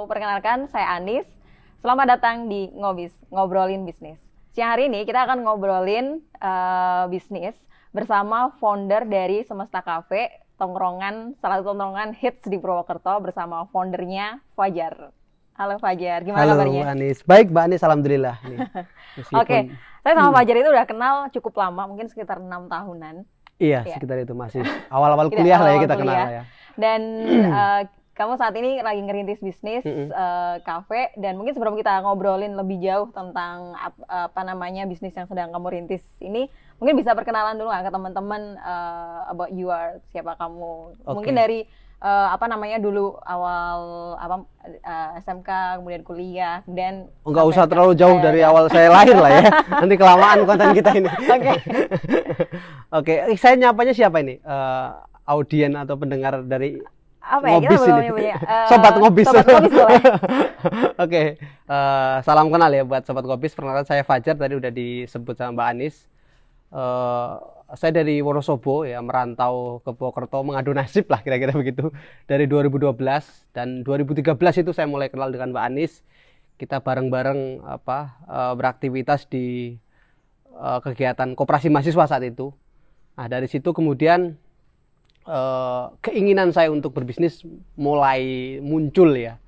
perkenalkan saya Anis. Selamat datang di Ngobis, Ngobrolin Bisnis. Siang hari ini kita akan ngobrolin bisnis bersama founder dari Semesta Cafe, salah satu tongkrongan hits di Purwokerto bersama foundernya Fajar. Halo Fajar, gimana kabarnya? Halo Mbak Anis, baik Mbak Anis, alhamdulillah. Oke, saya sama Fajar itu udah kenal cukup lama, mungkin sekitar 6 tahunan. Iya, sekitar itu masih awal-awal kuliah lah ya kita kenal ya. Dan kamu saat ini lagi ngerintis bisnis kafe, dan mungkin sebelum kita ngobrolin lebih jauh tentang bisnis yang sedang kamu rintis ini, mungkin bisa perkenalan dulu nggak ke teman-teman about you are, siapa kamu? Okay. Mungkin dari dulu awal SMK, kemudian kuliah, dan nggak usah terlalu jauh dari awal saya lahir lah ya. Nanti kelamaan konten kita ini. Oke, saya nyapanya siapa ini? Audien atau pendengar dari Ngobis ini. Sobat Ngobis. Oke, salam kenal ya buat Sobat Ngobis. Perkenalkan saya Fajar, tadi udah disebut sama Mbak Anis. Saya dari Wonosobo ya, merantau ke Purwokerto, mengadu nasib lah kira-kira begitu, dari 2012, dan 2013 itu saya mulai kenal dengan Mbak Anis. Kita bareng-bareng beraktivitas di kegiatan koperasi mahasiswa saat itu. Nah, dari situ kemudian keinginan saya untuk berbisnis mulai muncul ya.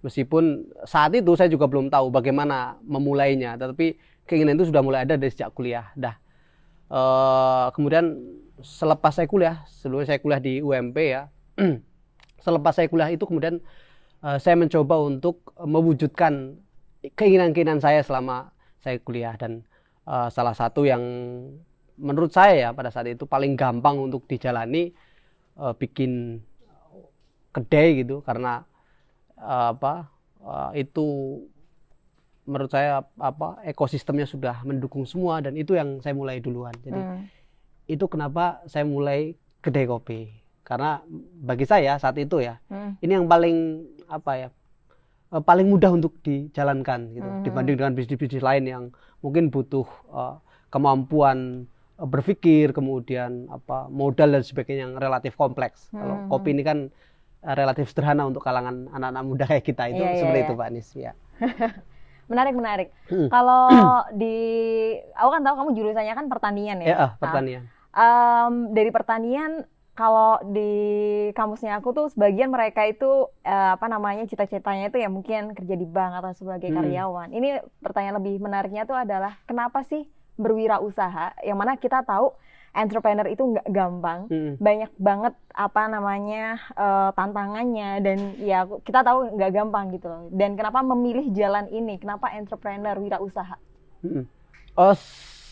Meskipun saat itu saya juga belum tahu bagaimana memulainya, tetapi keinginan itu sudah mulai ada dari sejak kuliah. Kemudian selepas saya kuliah, sebelum saya kuliah di UMP ya, selepas saya kuliah itu kemudian saya mencoba untuk mewujudkan keinginan-keinginan saya selama saya kuliah, dan salah satu yang menurut saya ya pada saat itu paling gampang untuk dijalani, bikin kedai gitu, karena itu menurut saya ekosistemnya sudah mendukung semua, dan itu yang saya mulai duluan. Jadi itu kenapa saya mulai kedai kopi, karena bagi saya saat itu ya ini yang paling paling mudah untuk dijalankan gitu, dibanding dengan bisnis-bisnis lain yang mungkin butuh kemampuan berpikir, kemudian modal dan sebagainya yang relatif kompleks. Kalau kopi ini kan relatif sederhana untuk kalangan anak-anak muda kayak kita itu. Seperti itu Pak Anis ya. Menarik. Kalau aku kan tahu kamu jurusannya kan pertanian ya. Iya, pertanian. Dari pertanian, kalau di kampusnya aku tuh sebagian mereka itu cita-citanya itu ya mungkin kerja di bank atau sebagai karyawan. Ini pertanyaan lebih menariknya tuh adalah kenapa sih berwirausaha, yang mana kita tahu entrepreneur itu nggak gampang, banyak banget tantangannya, dan ya kita tahu nggak gampang gitu loh. Dan kenapa memilih jalan ini? Kenapa entrepreneur wirausaha?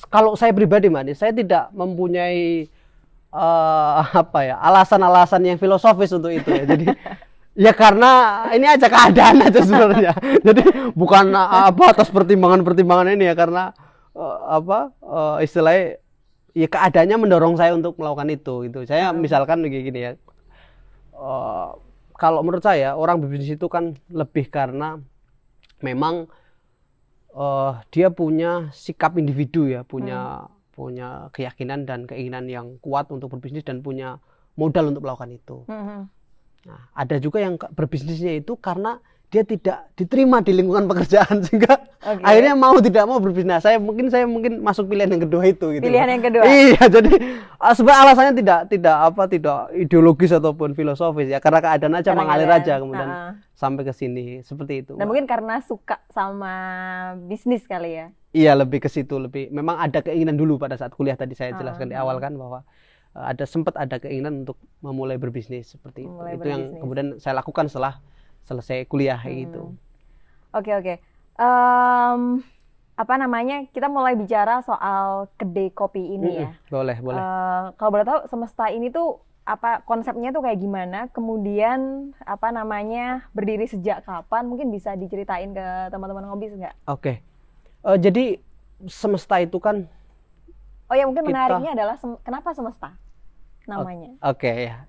Kalau saya pribadi Mbak Anis, saya tidak mempunyai alasan-alasan yang filosofis untuk itu ya. Jadi ya karena ini aja keadaan aja sebenarnya. Jadi bukan atas pertimbangan ini ya, karena istilahnya ya keadaannya mendorong saya untuk melakukan itu gitu. Saya misalkan begini gini ya, kalau menurut saya orang berbisnis itu kan lebih karena memang dia punya sikap individu ya, punya keyakinan dan keinginan yang kuat untuk berbisnis, dan punya modal untuk melakukan itu. Nah, ada juga yang berbisnisnya itu karena dia tidak diterima di lingkungan pekerjaan, sehingga akhirnya tidak mau berbisnis. Saya mungkin masuk pilihan yang kedua itu gitu. Pilihan yang kedua. Iya, jadi sebenarnya alasannya tidak ideologis ataupun filosofis ya, karena keadaan aja mengalir aja kemudian sampai ke sini seperti itu. Dan mungkin karena suka sama bisnis kali ya. Iya, lebih ke situ, memang ada keinginan dulu pada saat kuliah, tadi saya jelaskan di awal kan, bahwa sempat ada keinginan untuk memulai berbisnis seperti itu. Itu yang kemudian saya lakukan setelah selesai kuliah gitu. Oke. Kita mulai bicara soal kedai kopi ini ya. Boleh. Kalau boleh tahu, Semesta ini tuh konsepnya tuh kayak gimana? Kemudian berdiri sejak kapan? Mungkin bisa diceritain ke teman-teman Ngobis nggak? Oke. Jadi Semesta itu kan. Oh ya, mungkin menariknya adalah kenapa Semesta namanya? Oke ya.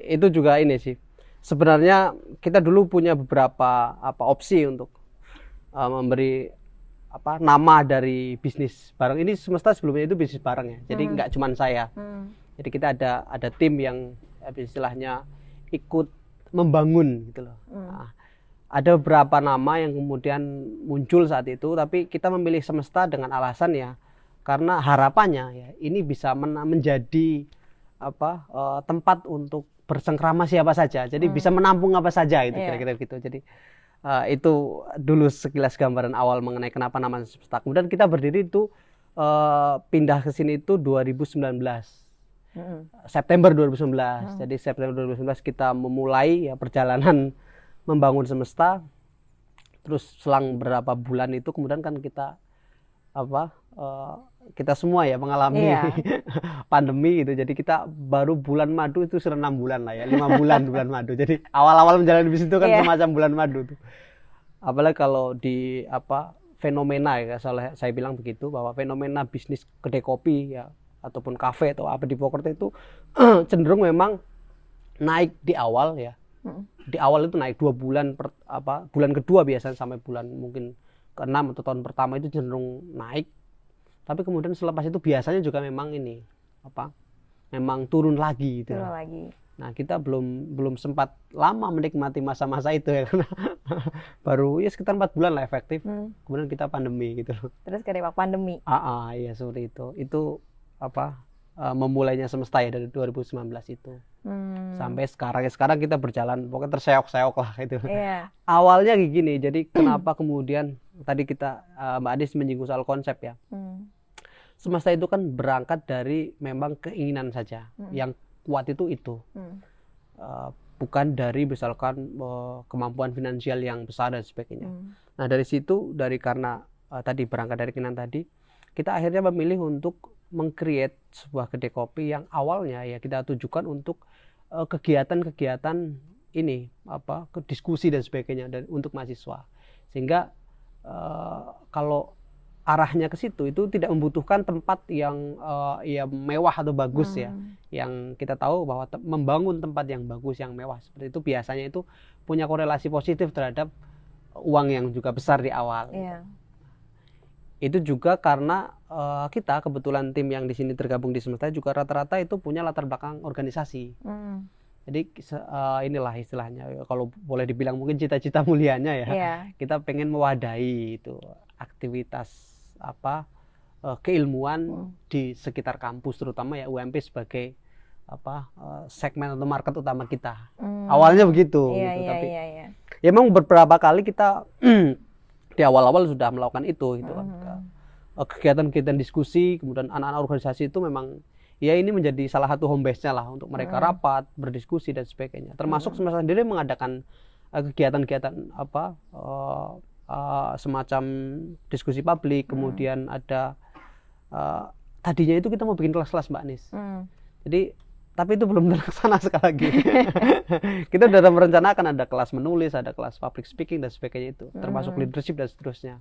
Itu juga ini sih. Sebenarnya kita dulu punya beberapa opsi untuk memberi nama dari bisnis bareng ini. Semesta sebelumnya itu bisnis bareng ya, jadi nggak cuma saya. Jadi kita ada tim yang istilahnya ikut membangun gitu loh. ada beberapa nama yang kemudian muncul saat itu, tapi kita memilih semesta dengan alasan ya karena harapannya ya ini bisa menjadi tempat untuk bersengkrama siapa saja, jadi bisa menampung apa saja itu kira-kira gitu. Jadi itu dulu sekilas gambaran awal mengenai kenapa nama semesta. Kemudian kita berdiri itu pindah ke sini itu 2019. September 2019. Jadi September 2019 kita memulai ya perjalanan membangun semesta. Terus selang berapa bulan itu kemudian kan kita kita semua ya mengalami pandemi gitu. Jadi kita baru bulan madu itu sudah 6 bulan lah ya, 5 bulan bulan madu. Jadi awal-awal menjalani bisnis itu kan semacam bulan madu tuh. Apalagi kalau di fenomena ya, saya bilang begitu, bahwa fenomena bisnis kedai kopi ya ataupun kafe atau apa di Purwokerto itu cenderung memang naik di awal ya. Di awal itu naik 2 bulan bulan kedua biasanya sampai bulan mungkin ke-6 atau tahun pertama itu cenderung naik. Tapi kemudian selepas itu biasanya juga memang ini memang turun lagi gitu. Turun lagi. Nah, kita belum sempat lama menikmati masa-masa itu ya karena baru ya sekitar 4 bulan lah efektif. Kemudian kita pandemi gitu loh. Terus kedepak pandemi. Iya seperti itu. Itu memulainya semesta ya dari 2019 itu. Sampai sekarang kita berjalan pokoknya terseok-seok lah gitu. Awalnya gini, jadi kenapa kemudian tadi kita Mbak Adis menyinggung soal konsep ya. Semesta itu kan berangkat dari memang keinginan saja. Yang kuat itu bukan dari misalkan kemampuan finansial yang besar dan sebagainya. Nah dari situ karena tadi berangkat dari keinginan tadi, kita akhirnya memilih untuk meng-create sebuah kedai kopi yang awalnya ya kita tujukan untuk kegiatan-kegiatan ini diskusi dan sebagainya dan untuk mahasiswa, sehingga kalau arahnya ke situ itu tidak membutuhkan tempat yang ya mewah atau bagus ya, yang kita tahu bahwa membangun tempat yang bagus yang mewah seperti itu biasanya itu punya korelasi positif terhadap uang yang juga besar di awal. Itu juga karena kita kebetulan tim yang di sini tergabung di Semesta juga rata-rata itu punya latar belakang organisasi. Jadi inilah istilahnya kalau boleh dibilang mungkin cita-cita mulianya ya. Kita pengen mewadahi itu aktivitas keilmuan di sekitar kampus, terutama ya UMP sebagai segmen atau market utama kita. Awalnya begitu gitu. Tapi ya memang beberapa kali kita di awal-awal sudah melakukan itu gitu kan. Kegiatan-kegiatan diskusi, kemudian anak-anak organisasi itu memang ya ini menjadi salah satu home base-nya lah untuk mereka rapat, berdiskusi dan sebagainya. Termasuk Semesta sendiri mengadakan kegiatan-kegiatan semacam diskusi publik, kemudian ada tadinya itu kita mau bikin kelas-kelas Mbak Nis. Jadi tapi itu belum terlaksana sekali lagi. Kita sudah merencanakan ada kelas menulis, ada kelas public speaking dan sebagainya itu, termasuk leadership dan seterusnya.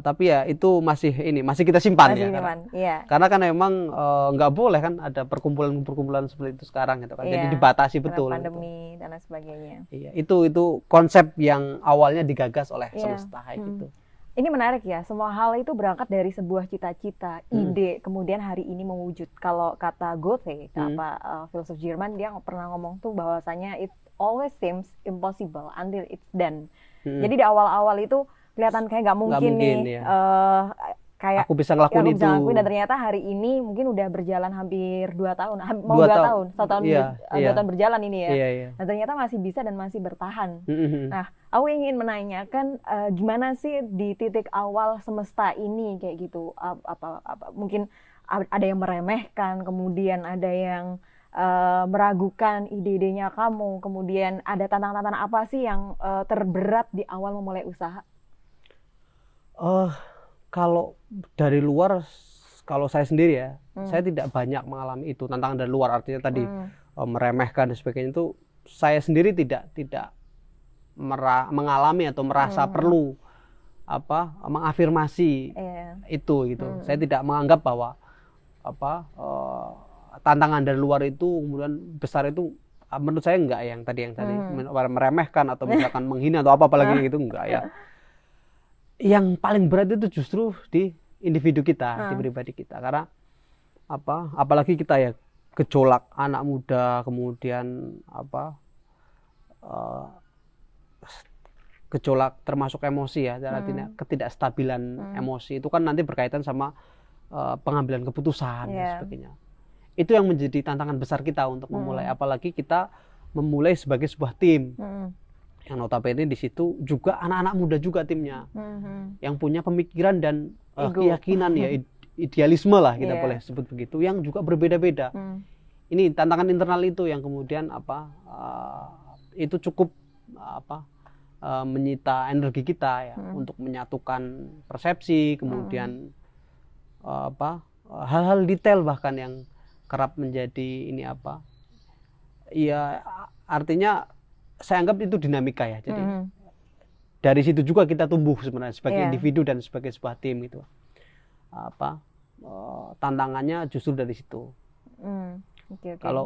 Tapi ya itu masih kita simpan ya. Karena kan memang nggak boleh kan ada perkumpulan seperti itu sekarang gitu kan. Jadi dibatasi betul. Pandemi dan lain sebagainya. Iya, itu konsep yang awalnya digagas oleh Semesta gitu. Ini menarik ya, semua hal itu berangkat dari sebuah cita-cita, ide, kemudian hari ini mewujud. Kalau kata Goethe, filsuf Jerman, dia pernah ngomong tuh bahwasanya it always seems impossible until it's done. Jadi di awal-awal itu kelihatan kayak nggak mungkin nih, kayak aku bisa ngelakuin itu. Dan ternyata hari ini mungkin udah berjalan hampir 2 tahun, mau 2 tahun, 1 tahun, 2 tahun berjalan ini ya. Dan ternyata masih bisa dan masih bertahan. Nah, aku ingin menanyakan gimana sih di titik awal Semesta ini kayak gitu? Mungkin ada yang meremehkan, kemudian ada yang meragukan ide-idenya kamu, kemudian ada tantangan-tantangan apa sih yang terberat di awal memulai usaha? Kalau dari luar, kalau saya sendiri ya, saya tidak banyak mengalami itu tantangan dari luar, artinya tadi meremehkan dan sebagainya itu saya sendiri tidak mengalami atau merasa perlu mengafirmasi itu gitu. Saya tidak menganggap bahwa tantangan dari luar itu kemudian besar itu, menurut saya enggak yang tadi meremehkan atau misalkan menghina atau apa lagi gitu, enggak ya. Yang paling berat itu justru di individu kita, di pribadi kita, karena apalagi kita ya gejolak anak muda, kemudian gejolak termasuk emosi ya, artinya ketidakstabilan emosi itu kan nanti berkaitan sama pengambilan keputusan dan sebagainya. Itu yang menjadi tantangan besar kita untuk memulai, apalagi kita memulai sebagai sebuah tim. Yang notabene di situ juga anak-anak muda juga timnya, yang punya pemikiran dan keyakinan ya, idealisme lah kita boleh sebut begitu, yang juga berbeda-beda. Ini tantangan internal itu yang kemudian itu cukup menyita energi kita ya, untuk menyatukan persepsi, kemudian hal-hal detail bahkan yang kerap menjadi ini ya, artinya saya anggap itu dinamika ya. Jadi dari situ juga kita tumbuh sebenarnya sebagai individu dan sebagai sebuah tim gitu. Tantangannya justru dari situ.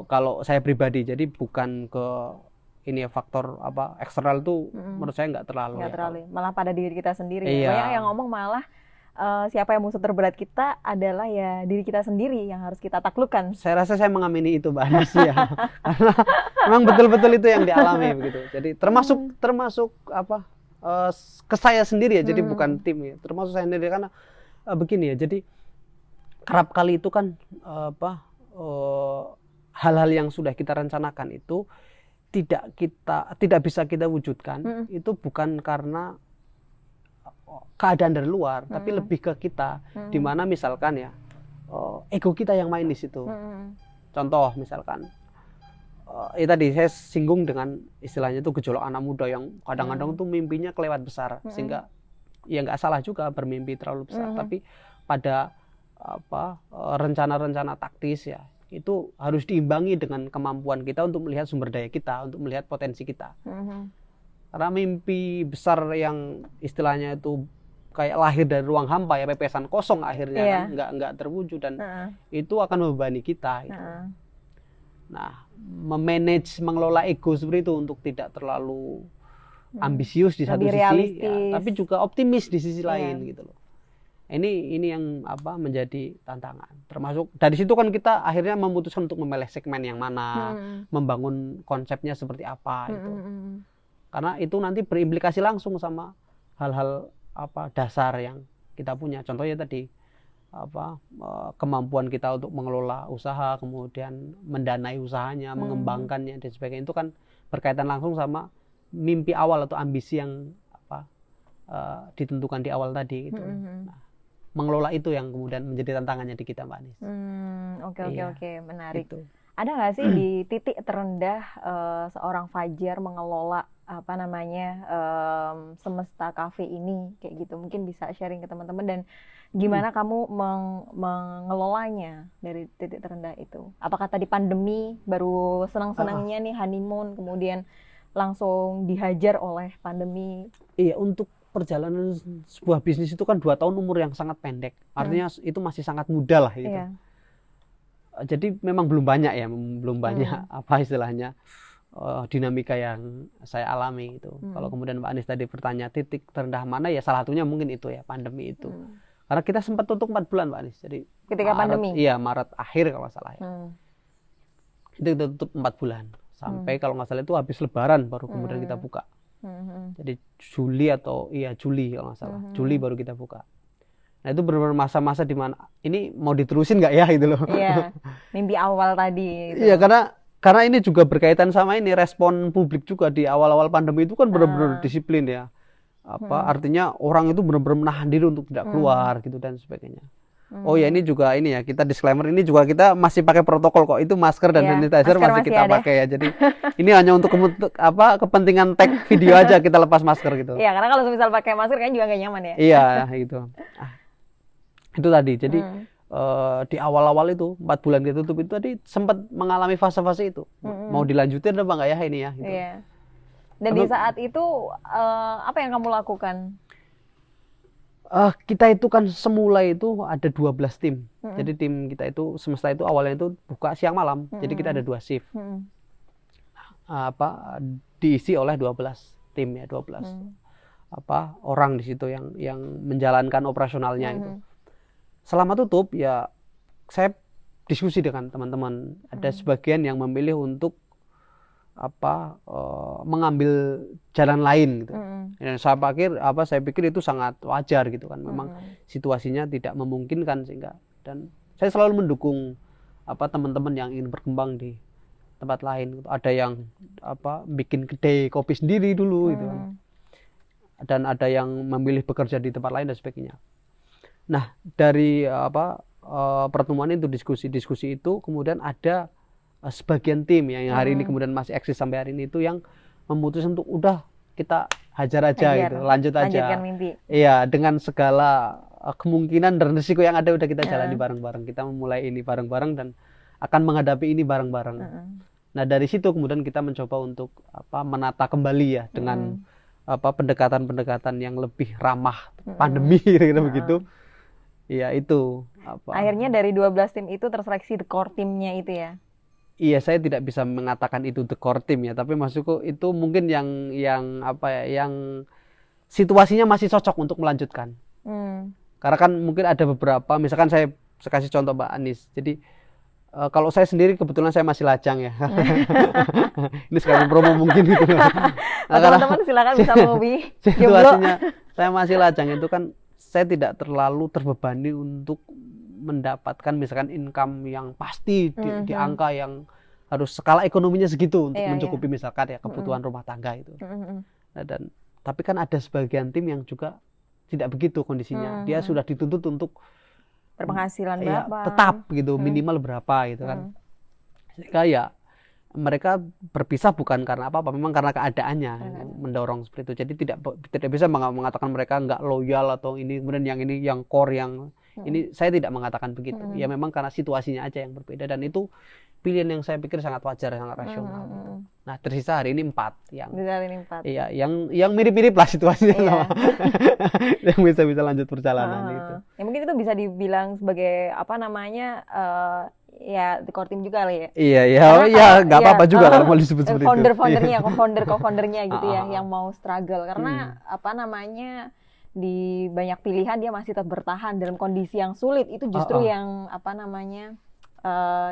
Kalau saya pribadi, jadi bukan ke ini ya, faktor eksternal itu menurut saya nggak terlalu. Malah pada diri kita sendiri. Banyak yang ngomong malah siapa yang musuh terberat kita adalah ya diri kita sendiri yang harus kita taklukkan. Saya rasa saya mengamini itu Mbak Anis ya, karena memang betul-betul itu yang dialami begitu. Jadi termasuk ke saya sendiri ya, jadi bukan tim ya, termasuk saya sendiri karena begini ya. Jadi kerap kali itu kan hal-hal yang sudah kita rencanakan itu tidak bisa kita wujudkan, itu bukan karena keadaan dari luar, tapi lebih ke kita, di mana misalkan ya ego kita yang main di situ. Contoh misalkan tadi saya singgung dengan istilahnya itu gejolak anak muda yang kadang-kadang tuh mimpinya kelewat besar, sehingga ya nggak salah juga bermimpi terlalu besar, tapi pada rencana-rencana taktis ya, itu harus diimbangi dengan kemampuan kita untuk melihat sumber daya kita, untuk melihat potensi kita. Karena mimpi besar yang istilahnya itu kayak lahir dari ruang hampa ya, pepesan kosong akhirnya kan nggak terwujud, dan itu akan membebani kita gitu. Nah, mengelola ego seperti itu untuk tidak terlalu ambisius di satu sisi ya, tapi juga optimis di sisi lain gitu loh. Ini yang menjadi tantangan. Termasuk dari situ kan kita akhirnya memutuskan untuk memilih segmen yang mana, membangun konsepnya seperti apa gitu. Karena itu nanti berimplikasi langsung sama hal-hal dasar yang kita punya. Contohnya tadi kemampuan kita untuk mengelola usaha, kemudian mendanai usahanya, mengembangkannya dan sebagainya, itu kan berkaitan langsung sama mimpi awal atau ambisi yang ditentukan di awal tadi gitu. Nah, mengelola itu yang kemudian menjadi tantangannya di kita, Mbak Anis. Oke, menarik. Gitu. Ada nggak sih di titik terendah seorang Fajar mengelola Semesta Cafe ini kayak gitu? Mungkin bisa sharing ke teman-teman, dan gimana kamu mengelolanya dari titik terendah itu? Apakah tadi pandemi baru senang-senangnya nih honeymoon, kemudian langsung dihajar oleh pandemi? Iya, untuk perjalanan sebuah bisnis itu kan 2 tahun umur yang sangat pendek. Artinya itu masih sangat muda lah gitu. Jadi memang belum banyak istilahnya dinamika yang saya alami itu. Kalau kemudian Mbak Anis tadi bertanya titik terendah mana, ya salah satunya mungkin itu ya, pandemi itu. Karena kita sempat tutup 4 bulan, Mbak Anis. Jadi ketika pandemi? Iya, Maret akhir kalau nggak salah ya. Itu kita tutup 4 bulan. Sampai kalau nggak salah itu habis Lebaran baru kemudian kita buka. Jadi Juli kalau nggak salah. Juli baru kita buka. Nah, itu benar-benar masa-masa di mana ini mau diterusin nggak ya gitu loh. Iya, mimpi awal tadi gitu. Iya, karena ini juga berkaitan sama ini respon publik juga di awal-awal pandemi itu kan benar-benar disiplin ya. Artinya orang itu benar-benar menahan diri untuk tidak keluar gitu dan sebagainya. Oh ya, ini juga ini ya, kita disclaimer, ini juga kita masih pakai protokol kok. Itu masker dan sanitizer masih kita pakai ya. Jadi ini hanya untuk kepentingan tag video aja kita lepas masker gitu. Iya, karena kalau misal pakai masker kan juga nggak nyaman ya. Iya, gitu. Itu tadi. Jadi di awal-awal itu 4 bulan kita tutup itu tadi sempat mengalami fase-fase itu. Mau dilanjutin apa enggak ya ini ya gitu. Iya. Dan di saat itu apa yang kamu lakukan? Kita itu kan semula itu ada 12 tim. Jadi tim kita itu Semesta itu awalnya itu buka siang malam. Jadi kita ada 2 shift. Diisi oleh 12 tim ya, 12 orang di situ yang menjalankan operasionalnya itu. Selama tutup ya saya diskusi dengan teman-teman. Ada sebagian yang memilih untuk mengambil jalan lain gitu. Saya pikir itu sangat wajar gitu kan. Memang situasinya tidak memungkinkan sehingga, dan saya selalu mendukung teman-teman yang ingin berkembang di tempat lain. Ada yang bikin kedai kopi sendiri dulu gitu. Dan ada yang memilih bekerja di tempat lain dan sebagainya. Nah, dari pertemuan itu, diskusi itu, kemudian ada sebagian tim yang hari ini kemudian masih eksis sampai hari ini itu yang memutuskan untuk udah kita hajar aja gitu, lanjut aja. Lanjutkan mimpi. Iya, dengan segala kemungkinan dan risiko yang ada udah kita jalani bareng-bareng. Kita memulai ini bareng-bareng dan akan menghadapi ini bareng-bareng. Nah, dari situ kemudian kita mencoba untuk menata kembali ya dengan pendekatan-pendekatan yang lebih ramah pandemi kira-kira begitu. Iya, itu akhirnya dari 12 tim itu terseleksi the core timnya itu ya. Iya, saya tidak bisa mengatakan itu the core team ya, tapi maksudku itu mungkin yang situasinya masih cocok untuk melanjutkan. Karena kan mungkin ada beberapa, misalkan saya kasih contoh Mbak Anis. Jadi kalau saya sendiri kebetulan saya masih lajang ya. Ini sekali promo mungkin gitu. Teman-teman silakan bisa ngopi. Situasinya saya masih lajang itu kan saya tidak terlalu terbebani untuk mendapatkan misalkan income yang pasti di angka yang harus skala ekonominya segitu untuk mencukupi misalkan ya kebutuhan rumah tangga itu. Nah, tapi kan ada sebagian tim yang juga tidak begitu kondisinya. Dia sudah dituntut untuk berpenghasilan berapa? Tetap gitu, minimal berapa gitu kan. Sehingga ya mereka berpisah bukan karena apa-apa, memang karena keadaannya mendorong seperti itu. Jadi tidak bisa mengatakan mereka nggak loyal atau ini kemudian yang ini yang core yang ini, saya tidak mengatakan begitu. Ya memang karena situasinya aja yang berbeda, dan itu pilihan yang saya pikir sangat wajar, sangat rasional. Gitu. Nah, tersisa hari ini 4 yang iya, yang mirip-mirip lah situasinya yang bisa lanjut perjalanan itu. Ya mungkin itu bisa dibilang sebagai ya the core team juga lah ya. Iya, nggak apa-apa juga kalau mau disebut seperti itu. Co-foundernya gitu ya, yang mau struggle karena di banyak pilihan dia masih tetap bertahan dalam kondisi yang sulit. Itu justru yang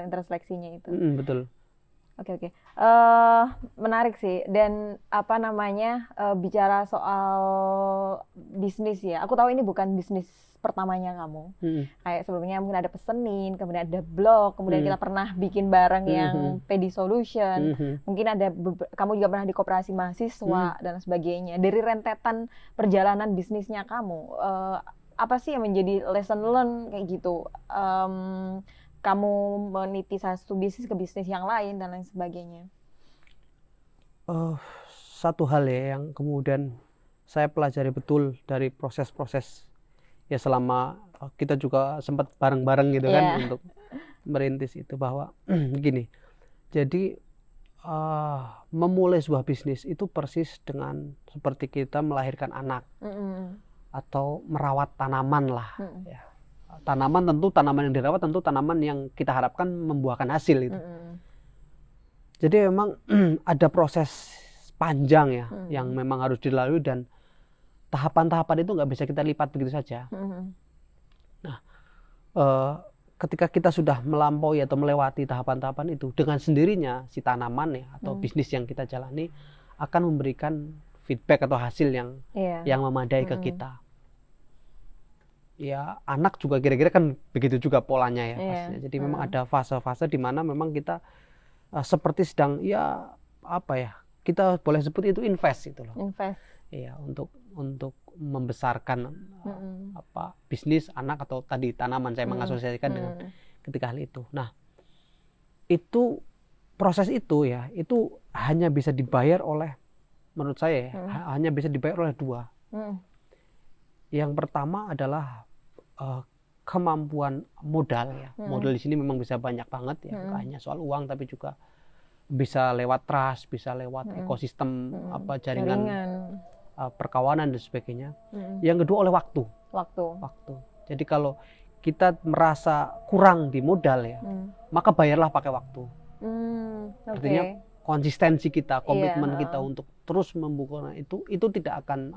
interseleksinya itu. Betul. Oke. Menarik sih. Dan bicara soal bisnis ya. Aku tahu ini bukan bisnis pertamanya kamu. Kayak sebelumnya mungkin ada Pesenin, kemudian ada blog, kemudian kita pernah bikin bareng yang Pedi Solution. Mungkin ada kamu juga pernah di koperasi mahasiswa dan sebagainya. Dari rentetan perjalanan bisnisnya kamu, apa sih yang menjadi lesson learn kayak gitu? Kamu meniti satu bisnis ke bisnis yang lain dan lain sebagainya. Satu hal ya yang kemudian saya pelajari betul dari proses-proses ya selama kita juga sempat bareng-bareng gitu kan untuk merintis itu, bahwa gini. Jadi memulai sebuah bisnis itu persis dengan seperti kita melahirkan anak atau merawat tanaman lah. Ya. Tanaman yang dirawat tentu tanaman yang kita harapkan membuahkan hasil itu. Jadi memang ada proses panjang ya yang memang harus dilalui, dan tahapan-tahapan itu nggak bisa kita lipat begitu saja. Nah, ketika kita sudah melampaui atau melewati tahapan-tahapan itu, dengan sendirinya si tanaman ya atau bisnis yang kita jalani akan memberikan feedback atau hasil yang memadai ke kita. Ya, anak juga kira-kira kan begitu juga polanya ya pastinya. Jadi memang ada fase-fase di mana memang kita seperti sedang kita boleh sebut itu invest itu loh. Iya, untuk membesarkan bisnis anak atau tadi tanaman, saya mengasosiasikan dengan ketika hal itu. Nah, itu proses itu ya, itu hanya bisa dibayar oleh, menurut saya hanya bisa dibayar oleh 2. Yang pertama adalah kemampuan modal ya. Modal di sini memang bisa banyak banget ya, bukan hanya soal uang tapi juga bisa lewat trust, bisa lewat ekosistem jaringan perkawanan dan sebagainya. Yang kedua oleh waktu. Jadi kalau kita merasa kurang di modal ya, maka bayarlah pakai waktu. Artinya konsistensi kita, komitmen kita untuk terus membuka itu tidak akan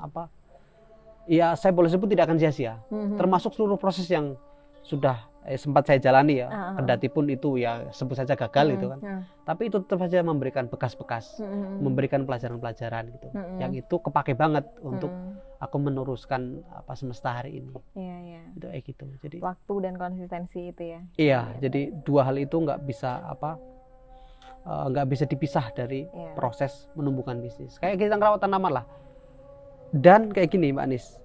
ya saya boleh sebut tidak akan sia-sia. Termasuk seluruh proses yang sudah sempat saya jalani ya, kendati pun itu ya sebut saja gagal itu kan. Tapi itu tetap saja memberikan bekas-bekas, memberikan pelajaran-pelajaran gitu. Yang itu kepake banget untuk aku meneruskan apa semesta hari ini. Iya. Itu kayak gitu. Jadi waktu dan konsistensi itu ya. Iya, jadi dua hal itu nggak bisa nggak bisa dipisah dari proses menumbuhkan bisnis. Kayak kita ngerawat tanaman lah. Dan kayak gini Mbak Anis,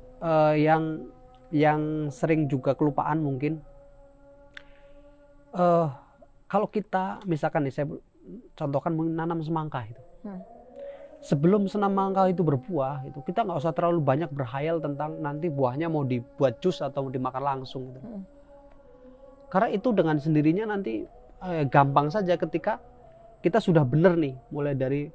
yang sering juga kelupaan mungkin. Kalau kita misalkan nih, saya contohkan menanam semangka itu. Sebelum semangka itu berbuah, itu kita nggak usah terlalu banyak berhayal tentang nanti buahnya mau dibuat jus atau mau dimakan langsung. Gitu. Karena itu dengan sendirinya nanti gampang saja ketika kita sudah benar nih, mulai dari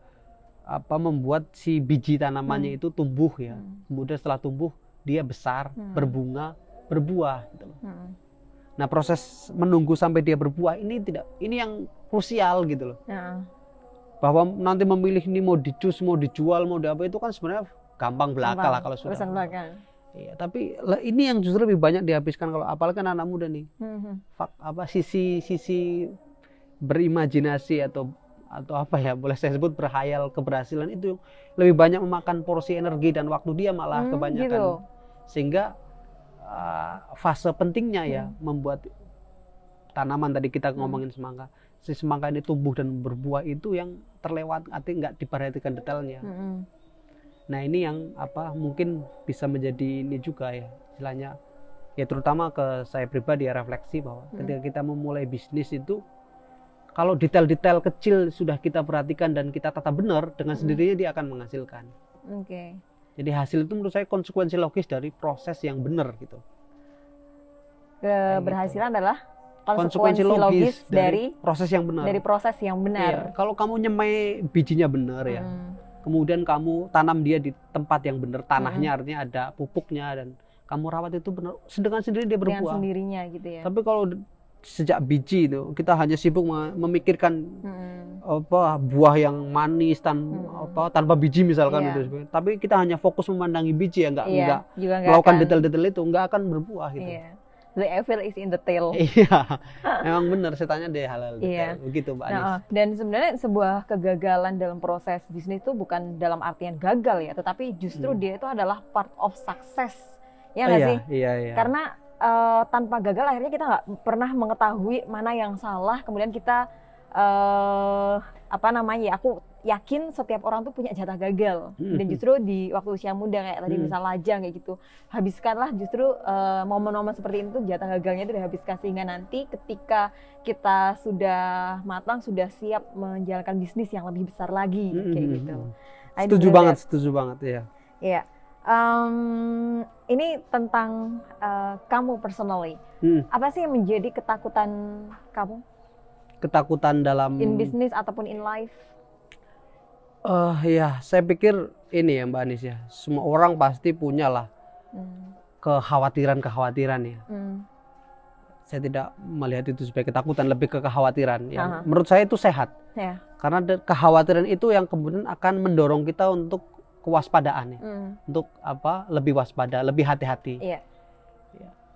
membuat si biji tanamannya itu tumbuh ya. Kemudian setelah tumbuh dia besar, berbunga, berbuah. Gitu. Nah proses menunggu sampai dia berbuah ini yang krusial gitu loh. Bahwa nanti memilih ini mau dicus, mau dijual, mau apa itu kan sebenarnya gampang belaka lah kalau sudah. Iya, tapi ini yang justru lebih banyak dihabiskan kalau apalagi kan anak muda nih. Sisi berimajinasi atau apa ya boleh saya sebut berhayal keberhasilan itu lebih banyak memakan porsi energi dan waktu dia malah kebanyakan. Gitu. Sehingga fase pentingnya ya membuat tanaman tadi kita ngomongin semangka, si semangka ini tumbuh dan berbuah itu yang terlewat, nggak diperhatikan detailnya. Nah ini yang mungkin bisa menjadi ini juga ya istilahnya ya, terutama ke saya pribadi ya, refleksi bahwa ketika kita memulai bisnis itu kalau detail-detail kecil sudah kita perhatikan dan kita tata benar, dengan sendirinya dia akan menghasilkan. Jadi hasil itu menurut saya konsekuensi logis dari proses yang benar gitu. Keberhasilan adalah konsekuensi logis dari proses yang benar. Dari proses yang benar. Iya, kalau kamu nyemai bijinya benar ya, kemudian kamu tanam dia di tempat yang benar, tanahnya artinya ada pupuknya dan kamu rawat itu benar, dengan sendiri dia berbuah. Dengan sendirinya gitu ya. Tapi kalau sejak biji itu kita hanya sibuk memikirkan buah yang manis tanpa biji misalkan gitu. Tapi kita hanya fokus memandangi biji ya, nggak melakukan detail-detail itu, nggak akan berbuah gitu. The evil is in the tail. Iya, memang benar setannya deh hal-hal detail. Begitu Mbak Anis. Dan sebenarnya sebuah kegagalan dalam proses bisnis itu bukan dalam artian gagal ya, tetapi justru dia itu adalah part of success. Ya nggak sih? Iya. Karena tanpa gagal akhirnya kita nggak pernah mengetahui mana yang salah, kemudian kita aku yakin setiap orang tuh punya jatah gagal, dan justru di waktu usia muda kayak tadi misal lajang kayak gitu, habiskanlah justru momen-momen seperti itu, jatah gagalnya itu dihabiskan sehingga nanti ketika kita sudah matang, sudah siap menjalankan bisnis yang lebih besar lagi kayak gitu. Setuju banget ya. Iya. Ini tentang kamu personally. Apa sih yang menjadi ketakutan kamu? Ketakutan dalam in business ataupun in life? Ya, saya pikir ini ya Mbak Anis ya. Semua orang pasti punya lah kekhawatiran ya. Saya tidak melihat itu sebagai ketakutan, lebih ke kekhawatiran. Yang menurut saya itu sehat. Karena kekhawatiran itu yang kemudian akan mendorong kita untuk kewaspadaan ya. Untuk lebih waspada, lebih hati-hati.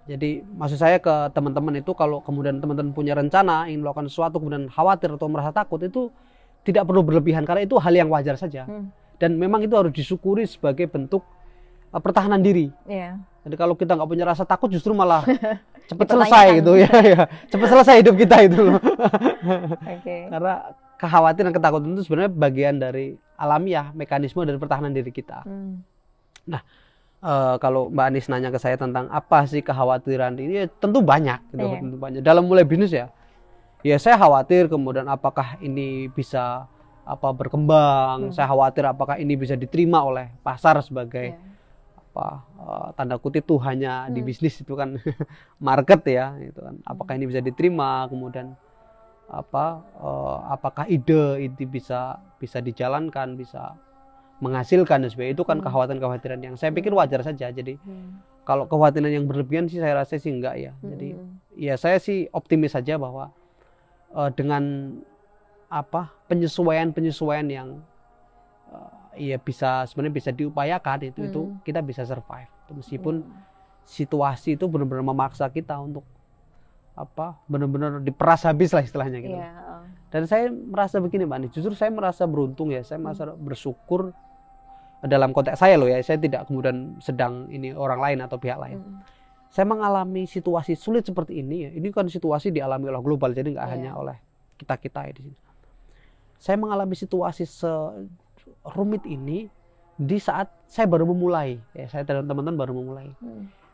Jadi maksud saya ke teman-teman itu, kalau kemudian teman-teman punya rencana ingin melakukan sesuatu kemudian khawatir atau merasa takut, itu tidak perlu berlebihan karena itu hal yang wajar saja. Dan memang itu harus disyukuri sebagai bentuk pertahanan diri. Jadi kalau kita nggak punya rasa takut justru malah cepat selesai gitu ya. Cepat selesai hidup kita itu loh. Karena kekhawatiran dan ketakutan itu sebenarnya bagian dari alamiah, mekanisme dari pertahanan diri kita. Nah, kalau Mbak Anis nanya ke saya tentang apa sih kekhawatiran ini, ya tentu banyak gitu, tentu banyak. Dalam mulai bisnis ya saya khawatir kemudian apakah ini bisa berkembang, saya khawatir apakah ini bisa diterima oleh pasar sebagai tanda kutip tuh hanya di bisnis itu kan market ya, itu kan. Apakah ini bisa diterima, kemudian apakah ide itu bisa dijalankan, bisa menghasilkan dan sebagainya. Itu kan kekhawatiran yang saya pikir wajar saja. Jadi kalau kekhawatiran yang berlebihan sih saya rasa sih enggak ya. Jadi ya saya sih optimis saja bahwa dengan penyesuaian yang sebenarnya bisa diupayakan itu kita bisa survive. Meskipun situasi itu benar-benar memaksa kita untuk benar-benar diperas habis lah istilahnya gitu. Iya. Dan saya merasa begini Mbak Anies, justru saya merasa beruntung ya, saya merasa bersyukur dalam konteks saya loh ya, saya tidak kemudian sedang ini orang lain atau pihak lain. Saya mengalami situasi sulit seperti ini ya, ini kan situasi dialami oleh global, jadi nggak hanya oleh kita-kita ya di sini. Saya mengalami situasi serumit ini di saat saya baru memulai, ya saya dan teman-teman baru memulai,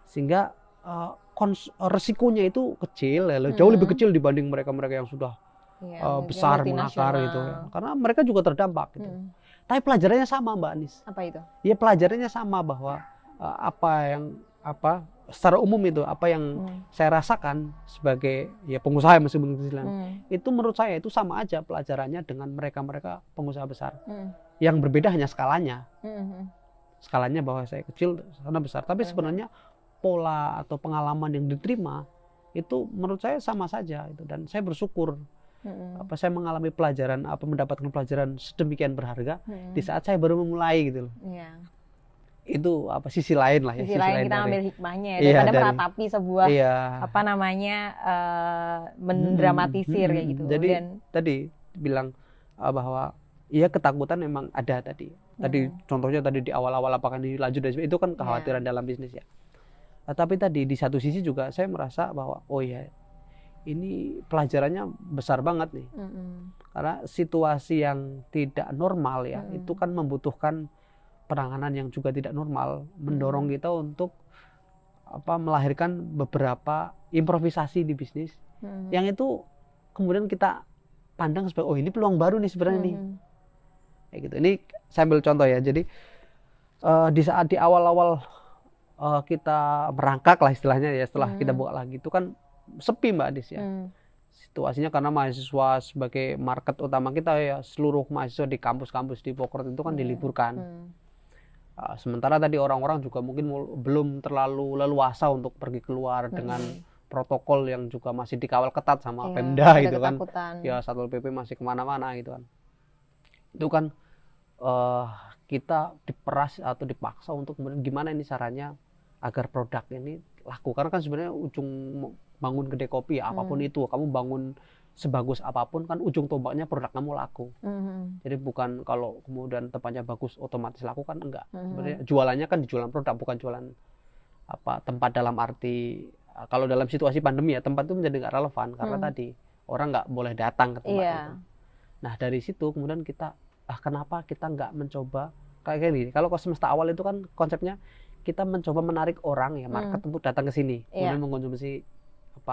sehingga resikonya itu kecil, ya, jauh lebih kecil dibanding mereka-mereka yang sudah besar mengakar gitu ya. Karena mereka juga terdampak gitu. Tapi pelajarannya sama Mbak Anies. Apa itu? Ya pelajarannya sama bahwa secara umum itu apa yang saya rasakan sebagai ya pengusaha yang masih berpenghasilan itu menurut saya itu sama aja pelajarannya dengan mereka-mereka pengusaha besar. Yang berbeda hanya skalanya. Skalanya bahwa saya kecil, sana besar. Tapi sebenarnya pola atau pengalaman yang diterima itu menurut saya sama saja itu, dan saya bersyukur saya mengalami pelajaran mendapatkan pelajaran sedemikian berharga di saat saya baru memulai gitu loh. Itu sisi lain lah ya, sisi lain kita ambil hikmahnya ya, daripada meratapi sebuah mendramatisir kayak gitu. Jadi tadi bilang bahwa ya ketakutan memang ada tadi contohnya tadi di awal-awal apakah ini lanjut dan itu kan kekhawatiran dalam bisnis ya. Tapi tadi di satu sisi juga saya merasa bahwa oh ya ini pelajarannya besar banget nih, karena situasi yang tidak normal ya itu kan membutuhkan penanganan yang juga tidak normal, mendorong kita untuk melahirkan beberapa improvisasi di bisnis yang itu kemudian kita pandang sebagai oh ini peluang baru nih sebenarnya nih, kayak gitu. Ini saya ambil contoh ya, jadi di saat di awal-awal kita merangkak lah istilahnya ya, setelah kita buka lagi itu kan sepi Mbak Anies ya. Situasinya karena mahasiswa sebagai market utama kita ya, seluruh mahasiswa di kampus-kampus di Pokret itu kan diliburkan. Sementara tadi orang-orang juga mungkin belum terlalu leluasa untuk pergi keluar dengan protokol yang juga masih dikawal ketat sama Pemda gitu kan. Ya Satpol PP masih kemana-mana gitu kan. Itu kan kita diperas atau dipaksa untuk gimana ini caranya agar produk ini laku, karena kan sebenarnya ujung bangun kedai kopi ya apapun itu, kamu bangun sebagus apapun kan ujung tombaknya produk kamu laku. Jadi bukan kalau kemudian tempatnya bagus otomatis laku kan enggak. Sebenarnya jualannya kan jualan produk, bukan jualan tempat, dalam arti kalau dalam situasi pandemi ya tempat itu menjadi nggak relevan karena tadi orang nggak boleh datang ke tempat itu. Nah dari situ kemudian kita kenapa kita nggak mencoba kayak gini? Kalau semesta awal itu kan konsepnya kita mencoba menarik orang ya market untuk datang ke sini kemudian mengkonsumsi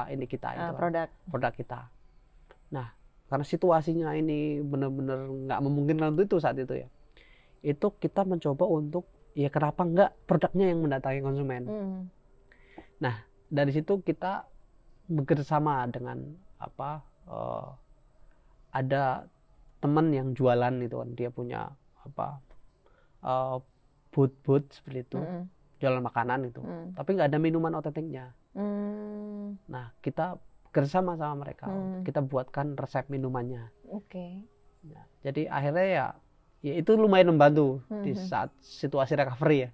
ini kita itu produk kita. Nah karena situasinya ini benar-benar nggak memungkinkan untuk itu saat itu ya, itu kita mencoba untuk ya kenapa nggak produknya yang mendatangi konsumen. Nah dari situ kita bekerjasama dengan ada teman yang jualan itu kan, dia punya booth seperti itu, jualan makanan itu, tapi nggak ada minuman otentiknya. Nah kita kerjasama sama mereka, kita buatkan resep minumannya. Nah, jadi akhirnya ya itu lumayan membantu di saat situasi recovery ya.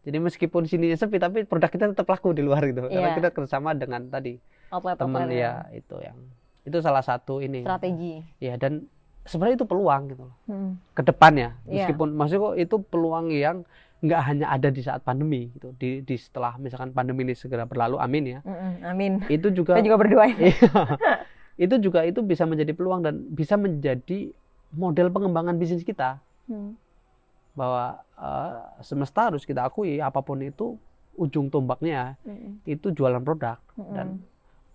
Jadi meskipun sininya sepi tapi produk kita tetap laku di luar gitu, karena kita kerjasama dengan tadi teman ya itu salah satu ini strategi. Ya dan sebenarnya itu peluang gitu loh ke depannya, meskipun maksudnya itu peluang yang nggak hanya ada di saat pandemi gitu, di setelah misalkan pandemi ini segera berlalu, amin ya. Amin. Itu juga kita juga berdoa ya. itu bisa menjadi peluang dan bisa menjadi model pengembangan bisnis kita. Bahwa semesta harus kita akui apapun itu ujung tombaknya itu jualan produk, dan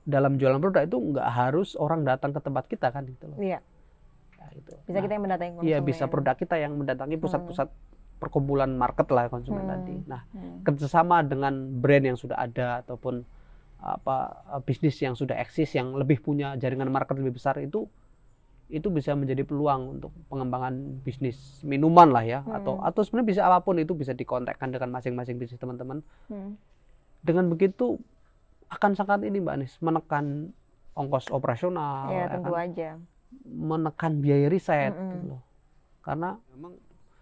dalam jualan produk itu nggak harus orang datang ke tempat kita kan gitu loh. Iya. Ya, gitu. Bisa kita yang mendatangi konsumen. Iya, bisa produk kita yang mendatangi pusat-pusat perkumpulan market lah konsumen tadi. Nah, kerjasama dengan brand yang sudah ada ataupun bisnis yang sudah eksis yang lebih punya jaringan market lebih besar itu bisa menjadi peluang untuk pengembangan bisnis minuman lah ya, atau sebenarnya bisa apapun itu bisa dikontakkan dengan masing-masing bisnis teman-teman. Dengan begitu akan sangat ini Mbak Anies menekan ongkos operasional, ya tentu aja, menekan biaya riset gitu loh. Karena memang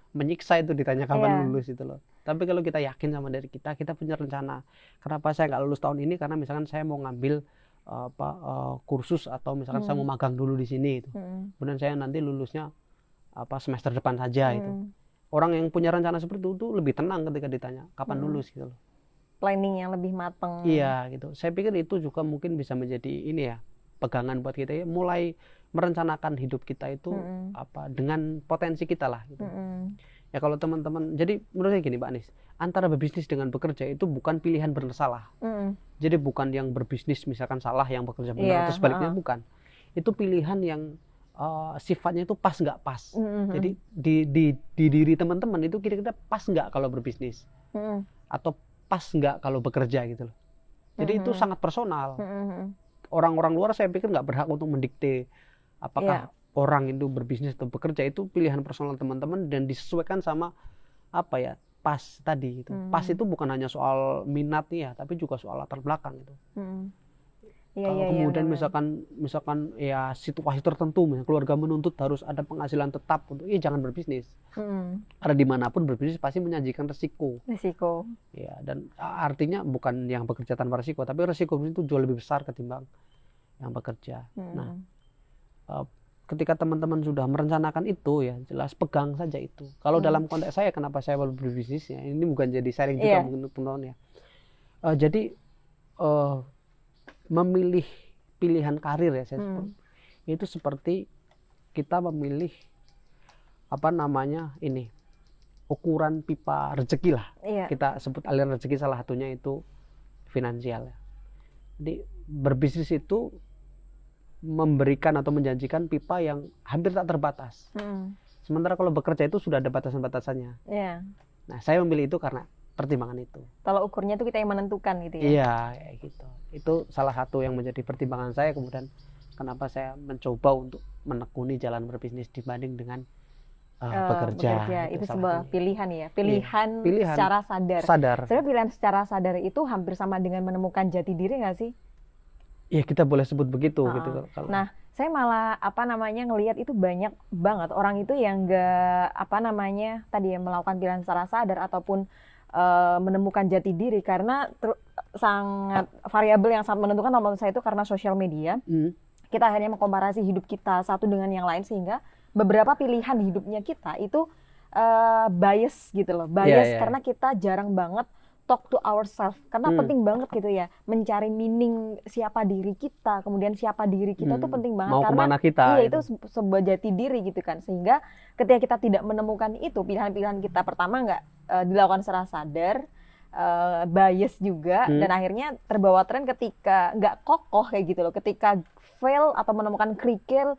menyiksa itu ditanya kapan lulus itu loh. Tapi kalau kita yakin sama dari kita punya rencana. Kenapa saya nggak lulus tahun ini? Karena misalkan saya mau ngambil kursus atau misalkan saya mau magang dulu di sini itu. Kemudian saya nanti lulusnya semester depan saja itu. Orang yang punya rencana seperti itu lebih tenang ketika ditanya kapan lulus gitu loh. Planning yang lebih matang. Iya gitu. Saya pikir itu juga mungkin bisa menjadi ini ya, pegangan buat kita ya, mulai merencanakan hidup kita itu dengan potensi kita lah gitu. Ya kalau teman-teman, jadi menurut saya gini Mbak Anis, antara berbisnis dengan bekerja itu bukan pilihan benar salah. Jadi bukan yang berbisnis misalkan salah, yang bekerja benar, atau sebaliknya bukan. Itu pilihan yang sifatnya itu pas nggak pas. Jadi di diri teman-teman itu kira-kira pas nggak kalau berbisnis, atau pas nggak kalau bekerja gitu loh. Jadi itu sangat personal. Orang-orang luar saya pikir nggak berhak untuk mendikte apakah orang itu berbisnis atau bekerja. Itu pilihan personal teman-teman dan disesuaikan sama pas tadi itu. Pas itu bukan hanya soal minat ya, tapi juga soal latar belakang itu. Kalau kemudian misalkan ya situasi tertentu, misalnya keluarga menuntut harus ada penghasilan tetap untuk, jangan berbisnis. Karena dimanapun berbisnis pasti menyajikan resiko. Ya, dan artinya bukan yang bekerja tanpa resiko, tapi resiko itu jauh lebih besar ketimbang yang bekerja. Nah, ketika teman-teman sudah merencanakan itu ya jelas pegang saja itu. Kalau dalam konteks saya, kenapa saya baru berbisnis ya, ini bukan jadi sharing juga mungkin untuk penonton ya. Jadi memilih pilihan karir ya saya sebut, itu seperti kita memilih ukuran pipa rezeki lah. Kita sebut aliran rezeki, salah satunya itu finansial ya. Jadi berbisnis itu memberikan atau menjanjikan pipa yang hampir tak terbatas. Sementara kalau bekerja itu sudah ada batasan-batasannya. Nah, saya memilih itu karena pertimbangan itu. Kalau ukurnya itu kita yang menentukan gitu ya? Iya, kayak gitu. Itu salah satu yang menjadi pertimbangan saya, kemudian kenapa saya mencoba untuk menekuni jalan berbisnis dibanding dengan bekerja. Itu sebuah pilihan ya, pilihan secara sadar. Sebenarnya pilihan secara sadar itu hampir sama dengan menemukan jati diri nggak sih? Ya kita boleh sebut begitu gitu. Nah, saya malah ngelihat itu banyak banget orang itu yang nggak melakukan pilihan secara sadar ataupun menemukan jati diri karena sangat variabel yang sangat menentukan menurut saya itu karena sosial media. Kita akhirnya mengkomparasi hidup kita satu dengan yang lain sehingga beberapa pilihan hidupnya kita itu bias gitu loh. Karena kita jarang banget talk to ourselves, karena penting banget gitu ya mencari meaning siapa diri kita, kemudian siapa diri kita itu penting banget. Mau karena kemana kita itu sebuah jati diri gitu kan, sehingga ketika kita tidak menemukan itu, pilihan-pilihan kita pertama nggak dilakukan secara sadar, bias juga, dan akhirnya terbawa tren ketika nggak kokoh kayak gitu loh, ketika fail atau menemukan kerikil,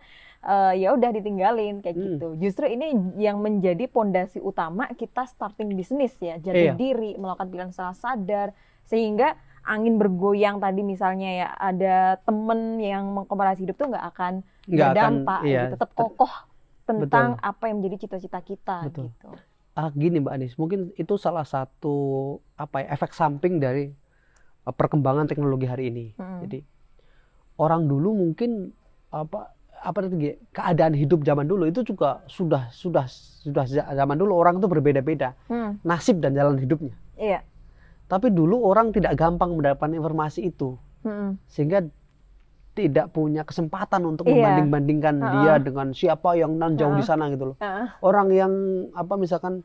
ya udah ditinggalin kayak gitu. Justru ini yang menjadi pondasi utama kita starting bisnis ya, jati diri, melakukan pilihan secara sadar, sehingga angin bergoyang tadi misalnya ya ada temen yang mengkomparasi hidup tuh nggak akan berdampak, gitu. Tetap kokoh tentang apa yang menjadi cita-cita kita. Gitu. Gini Mbak Anis, mungkin itu salah satu efek samping dari perkembangan teknologi hari ini. Jadi orang dulu mungkin keadaan hidup zaman dulu itu juga sudah zaman dulu orang itu berbeda-beda nasib dan jalan hidupnya. Tapi dulu orang tidak gampang mendapatkan informasi itu, sehingga tidak punya kesempatan untuk membanding-bandingkan dia dengan siapa yang nan jauh di sana gitu loh. Orang yang misalkan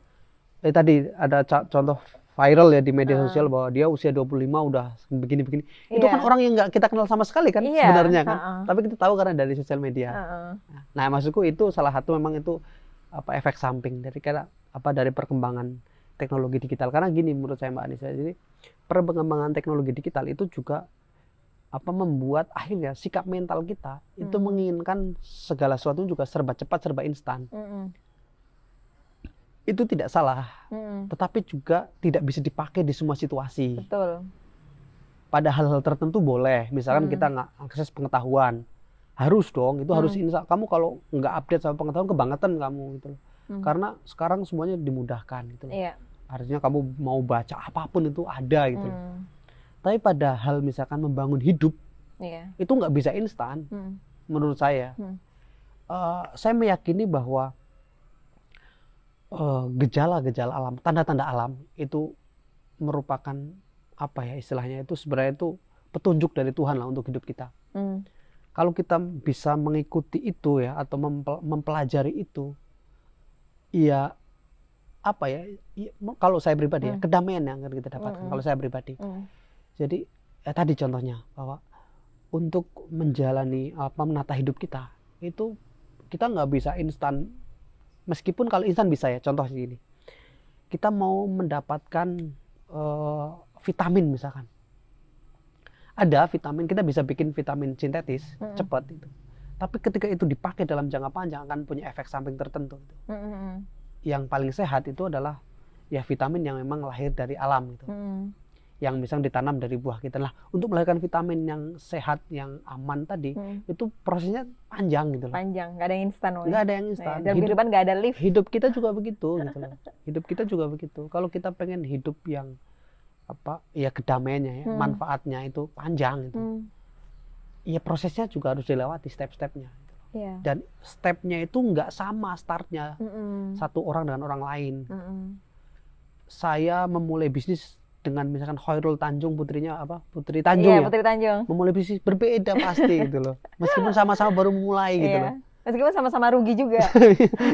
tadi ada contoh viral ya di media sosial bahwa dia usia 25 udah begini-begini. Itu kan orang yang nggak kita kenal sama sekali kan sebenarnya kan. Tapi kita tahu karena dari sosial media. Nah, maksudku itu salah satu memang itu efek samping dari dari perkembangan teknologi digital. Karena gini menurut saya Mbak Anissa, jadi perkembangan teknologi digital itu juga membuat akhirnya sikap mental kita itu menginginkan segala sesuatu juga serba cepat, serba instan. Itu tidak salah, tetapi juga tidak bisa dipakai di semua situasi. Betul. Pada hal-hal tertentu boleh, misalkan kita nggak akses pengetahuan, harus dong, itu harus instan. Kamu kalau nggak update sama pengetahuan kebangetan kamu gitu loh. Karena sekarang semuanya dimudahkan gitu loh. Harusnya kamu mau baca apapun itu ada gitu loh. Tapi pada hal misalkan membangun hidup, itu nggak bisa instan, menurut saya. Saya meyakini bahwa gejala-gejala alam, tanda-tanda alam itu merupakan istilahnya itu sebenarnya itu petunjuk dari Tuhan lah untuk hidup kita. Kalau kita bisa mengikuti itu ya, atau mempelajari itu, ya apa ya, kalau saya pribadi ya, kedamaian yang akan kita dapatkan kalau saya pribadi. Jadi ya tadi contohnya bahwa untuk menjalani menata hidup kita itu kita nggak bisa instan, meskipun kalau instan bisa ya. Contoh segini, kita mau mendapatkan vitamin misalkan, ada vitamin, kita bisa bikin vitamin sintetis cepat itu, tapi ketika itu dipakai dalam jangka panjang akan punya efek samping tertentu. Yang paling sehat itu adalah ya vitamin yang memang lahir dari alam gitu, yang bisa ditanam dari buah kita. Lah untuk melahirkan vitamin yang sehat, yang aman tadi, itu prosesnya panjang gitu loh. Panjang, nggak ada yang instan. Nggak ada yang instan. Dalam kehidupan nggak ada lift. Hidup kita juga begitu gitu loh. Hidup kita juga begitu. Kalau kita pengen hidup yang ya kedamaiannya ya, manfaatnya itu panjang itu. Ya prosesnya juga harus dilewati step-stepnya. Dan stepnya itu nggak sama startnya satu orang dengan orang lain. Saya memulai bisnis dengan misalkan Khairul Tanjung, Putri Tanjung ya. Putri Tanjung. Memulai bisnis berbeda pasti gitu loh. Meskipun sama-sama baru mulai gitu loh. Meskipun sama-sama rugi juga.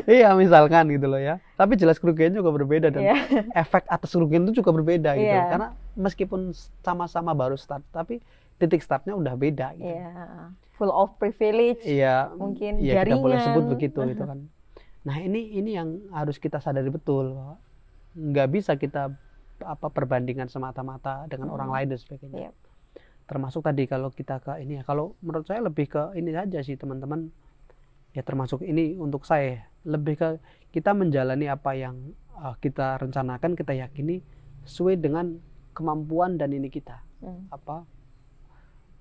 Iya misalkan gitu loh ya. Tapi jelas kerugiannya juga berbeda, dan efek atas kerugian itu juga berbeda gitu. Karena meskipun sama-sama baru start, tapi titik startnya udah beda gitu. Full of privilege. Mungkin jaringan. Kita boleh sebut begitu gitu kan. Nah ini yang harus kita sadari betul, bahwa nggak bisa kita perbandingan semata-mata dengan orang lain dan sebagainya. Termasuk tadi kalau kita ke ini ya, kalau menurut saya lebih ke ini aja sih teman-teman. Ya termasuk ini untuk saya, lebih ke kita menjalani apa yang kita rencanakan, kita yakini sesuai dengan kemampuan dan ini kita.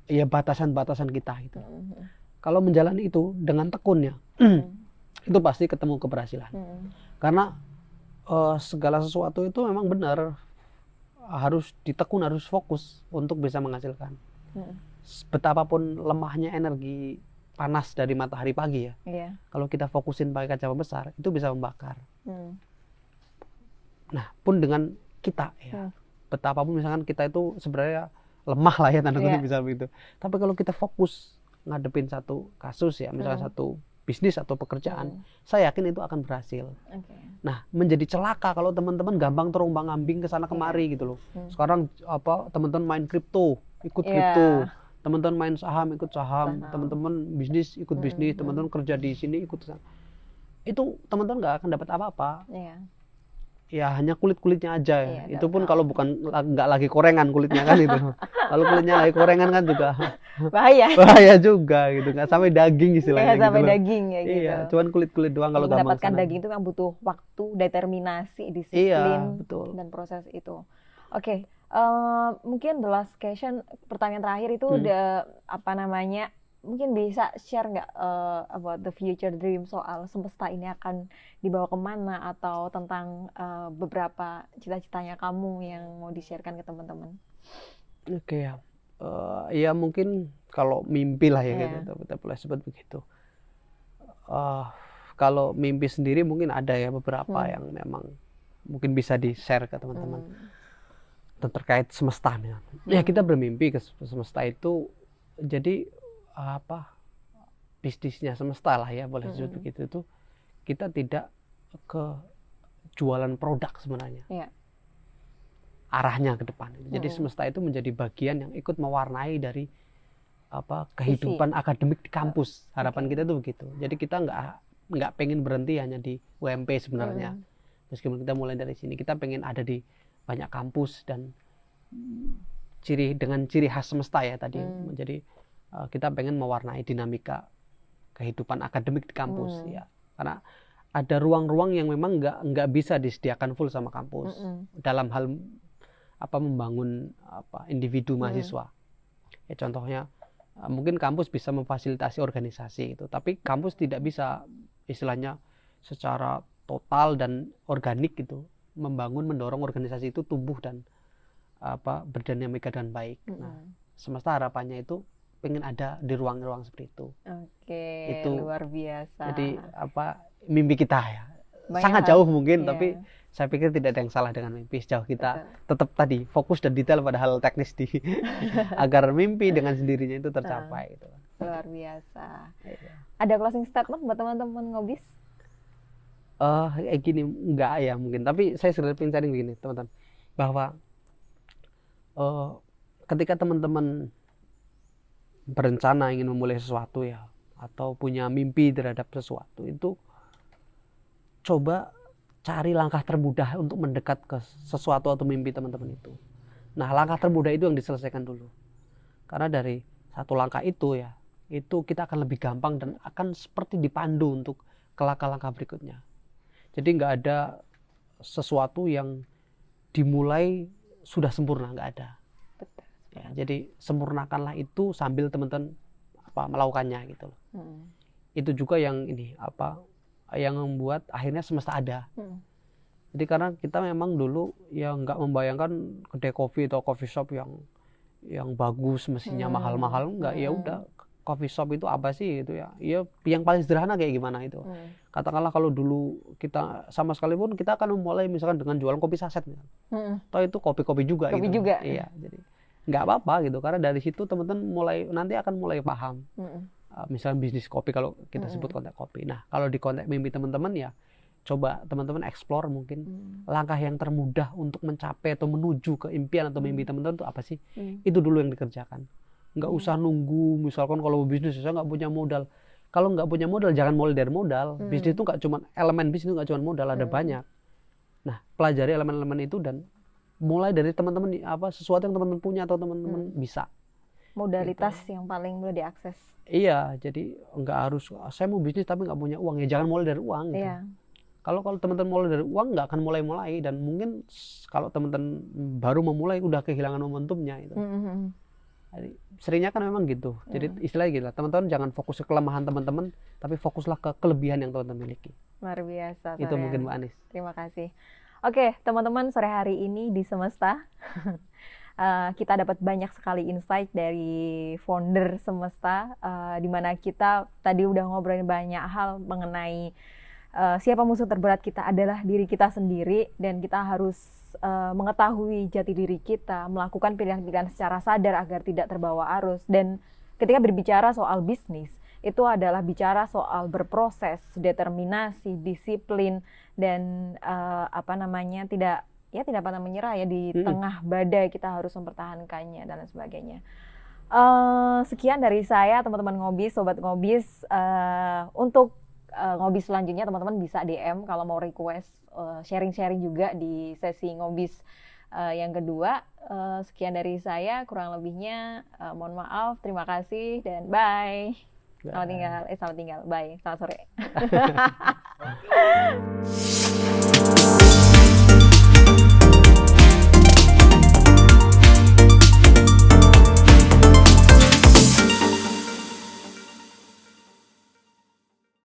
Ya batasan-batasan kita gitu. Kalau menjalani itu dengan tekunnya, itu pasti ketemu keberhasilan. Karena segala sesuatu itu memang benar harus ditekun, harus fokus untuk bisa menghasilkan. Betapapun lemahnya energi panas dari matahari pagi ya, kalau kita fokusin pakai kaca besar itu bisa membakar. Nah pun dengan kita ya, betapapun misalkan kita itu sebenarnya lemah lah ya, tanda kutip bisa begitu, tapi kalau kita fokus ngadepin satu kasus ya, misalnya satu bisnis atau pekerjaan, saya yakin itu akan berhasil. Nah menjadi celaka kalau teman-teman gampang terombang-ambing ke sana kemari gitu loh. Sekarang teman-teman main kripto, ikut kripto, teman-teman main saham ikut saham, teman-teman bisnis ikut bisnis, teman-teman kerja di sini ikut sana. Itu teman-teman nggak akan dapat apa-apa. Ya hanya kulit-kulitnya aja ya. Itu pun kalau bukan nggak lagi korengan kulitnya kan itu. Kalau kulitnya lagi korengan kan juga bahaya juga gitu, nggak sampai daging istilahnya gitu. Sampai daging ya gitu. Iya, cuman kulit-kulit doang kalau gampang. Mendapatkan daging itu kan butuh waktu, determinasi, disiplin, betul. Dan proses itu. Oke. Mungkin the last question, pertanyaan terakhir itu udah mungkin bisa share nggak about the future dream, soal semesta ini akan dibawa kemana, atau tentang beberapa cita-citanya kamu yang mau di-sharekan ke teman-teman. Oke ya, ya mungkin kalau mimpi lah ya kita boleh sebut begitu. Kalau mimpi sendiri mungkin ada ya beberapa yang memang mungkin bisa di-share ke teman-teman. Terkait semesta ya, kita bermimpi ke semesta itu, jadi bisnisnya semesta lah ya, boleh disebut begitu. Itu kita tidak ke jualan produk sebenarnya, arahnya ke depan. Jadi semesta itu menjadi bagian yang ikut mewarnai dari kehidupan akademik di kampus. Harapan kita itu begitu. Jadi kita nggak pengen berhenti hanya di UMP sebenarnya. Meskipun kita mulai dari sini, kita pengen ada di banyak kampus, dan dengan ciri khas semesta ya tadi. Jadi kita pengen mewarnai dinamika kehidupan akademik di kampus ya, karena ada ruang-ruang yang memang nggak bisa disediakan full sama kampus dalam hal membangun individu mahasiswa. Ya contohnya mungkin kampus bisa memfasilitasi organisasi itu, tapi kampus tidak bisa istilahnya secara total dan organik gitu mendorong organisasi itu tumbuh dan berdinamika dengan baik. Nah, semesta harapannya itu pengen ada di ruang-ruang seperti itu. Oke, itu luar biasa. Jadi mimpi kita ya, sangat hal. jauh mungkin, Iya. tapi saya pikir tidak ada yang salah dengan mimpi sejauh kita Betul. tetap tadi fokus dan detail pada hal teknis di agar mimpi dengan sendirinya itu tercapai gitu. Luar biasa. Iya. Ada closing statement buat teman-teman Ngobis? Kayak gini enggak ya mungkin, tapi saya sudah pengen cari begini teman-teman, bahwa ketika teman-teman berencana ingin memulai sesuatu ya, atau punya mimpi terhadap sesuatu, itu coba cari langkah termudah untuk mendekat ke sesuatu atau mimpi teman-teman itu. Nah, langkah termudah itu yang diselesaikan dulu. Karena dari satu langkah itu ya, itu kita akan lebih gampang dan akan seperti dipandu untuk ke langkah-langkah berikutnya. Jadi nggak ada sesuatu yang dimulai sudah sempurna, nggak ada. Betul. Ya, jadi sempurnakanlah itu sambil teman-teman melakukannya gitu loh. Itu juga yang yang membuat akhirnya semesta ada. Jadi karena kita memang dulu ya nggak membayangkan kedai kopi atau coffee shop yang bagus mestinya mahal-mahal, nggak. Ya udah, coffee shop itu apa sih gitu ya? Ya yang paling sederhana kayak gimana itu. Katakanlah kalau dulu kita sama sekali pun kita akan memulai misalkan dengan jualan kopi saset misalkan. Atau itu kopi-kopi juga Kopi gitu. juga. Iya, jadi nggak apa-apa gitu, karena dari situ teman-teman nanti akan mulai paham. Misalnya bisnis kopi kalau kita sebut konteks kopi. Nah, kalau di konteks mimpi teman-teman ya coba teman-teman explore mungkin langkah yang termudah untuk mencapai atau menuju ke impian atau mimpi teman-teman itu apa sih? Itu dulu yang dikerjakan. Nggak usah nunggu, misalkan kalau bisnis saya nggak punya modal. Kalau nggak punya modal jangan mulai dari modal. Bisnis itu nggak cuma elemen bisnis itu nggak cuma modal, ada banyak. Nah, pelajari elemen-elemen itu dan mulai dari teman-teman sesuatu yang teman-teman punya atau teman-teman bisa. Modalitas yang paling mudah diakses. Iya, jadi nggak harus saya mau bisnis tapi nggak punya uang, ya jangan mulai dari uang gitu. Iya. Kalau teman-teman mulai dari uang nggak akan mulai dan mungkin kalau teman-teman baru memulai udah kehilangan momentumnya itu. Jadi seringnya kan memang gitu. Jadi istilahnya gitu lah, teman-teman jangan fokus ke kelemahan teman-teman, tapi fokuslah ke kelebihan yang teman-teman miliki. Luar biasa. Itu mungkin Mbak Anis. Terima kasih. Oke, teman-teman, sore hari ini di Semesta kita dapat banyak sekali insight dari founder Semesta, di mana kita tadi udah ngobrolin banyak hal mengenai siapa musuh terberat kita adalah diri kita sendiri, dan kita harus mengetahui jati diri kita, melakukan pilihan-pilihan secara sadar agar tidak terbawa arus. Dan ketika berbicara soal bisnis, itu adalah bicara soal berproses, determinasi, disiplin, dan tidak pernah menyerah ya di tengah badai, kita harus mempertahankannya dan lain sebagainya. Sekian dari saya, teman-teman Ngobis, sobat Ngobis. Untuk Ngobis selanjutnya teman-teman bisa DM kalau mau request sharing-sharing juga di sesi Ngobis yang kedua. Sekian dari saya, kurang lebihnya mohon maaf, terima kasih dan bye. Selamat tinggal, bye, selamat sore.